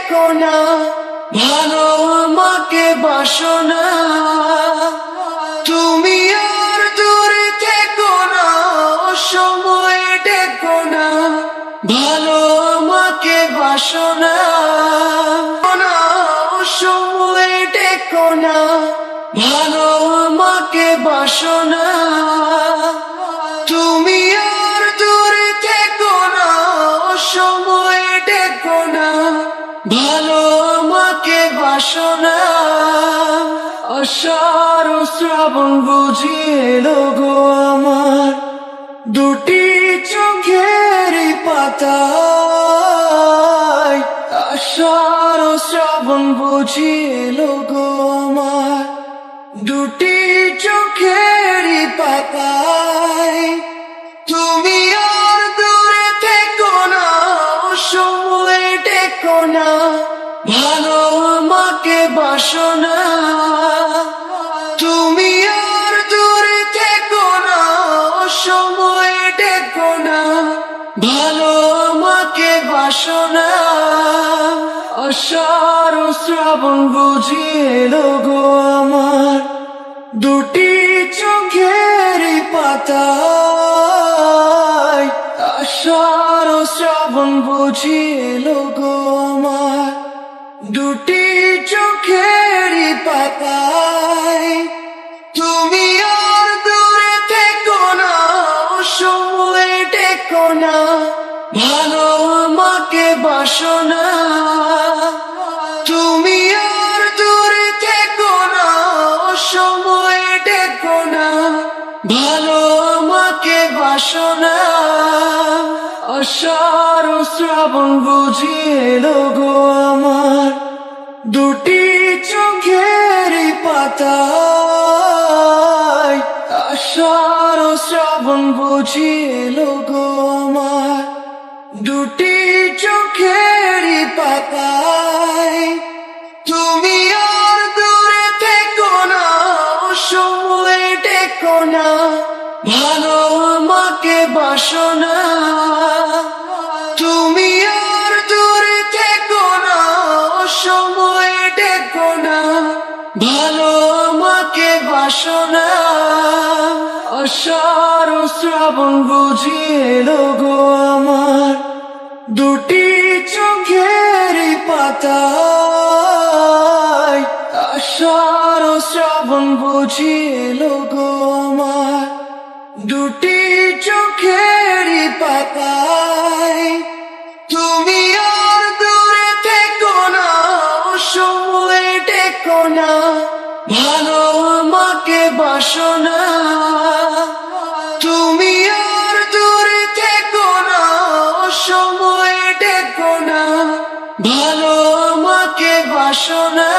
টেকো না, ভালো আমাকে বাসো না। তুমি আর দূরে থেকো না, সময় টেকো না, ভালো আমাকে বাসো না। সময় টেকো না, ভালো আমাকে বাসো না। তুমি আর দূরে থেকো না, সময় টেকো না, ভালো আমাকে বাসো না। আষাঢ় ও শ্রাবণ বুঝি এলো গো আমার দুটি চোখের পাতায়। আষাঢ় ও শ্রাবণ বুঝি এলো গো আমার দুটি চোখের পাতায়। তুমি আর দূরে থেকো না, সময় টেকো না, ভালো আমাকে বাসো না। তুমি আর দূরে থেকো না, সময় টেকো না, ভালো আমাকে বাসো না। আষাঢ় ও শ্রাবণ বুঝি এলো গো আমার দুটি চোখের পাতায়। আষাঢ় ও শ্রাবণ বুঝি এলো গো আমার দুটি চোখের পাতায়। তুমি আর দূরে থেকো না, সময় টেকো না, ভালো আমাকে বাসো না। তুমি আর দূরে থেকো না, সময় টেকো না, ভালো আমাকে বাসো না। আষাঢ় ও শ্রাবণ বুঝি এলো গো আমার দুটি চোখের পাতায়। আষাঢ় ও শ্রাবণ বুঝি এলো গো আমার দুটি চোখের পাতায়। তুমি আর দূরে থেকো না, সময় টেকো না, ভালো আমাকে বাসো না। তুমি আর দূরে থেকো না, সময় টেকো না, ভালো আমাকে বাসো না। আষাঢ় ও শ্রাবণ বুঝি এলো গো আমার দুটি চোখের পাতায়। আষাঢ় ও শ্রাবণ বুঝি এলো গো আমার দুটি চোখের পাতায়। তুমি আর দূরে থেকো না, সময় টেকো না, ভালো আমাকে বাসো না। তুমি আর দূরে থেকো না, সময় টেকো না, ভালো আমাকে বাসো না।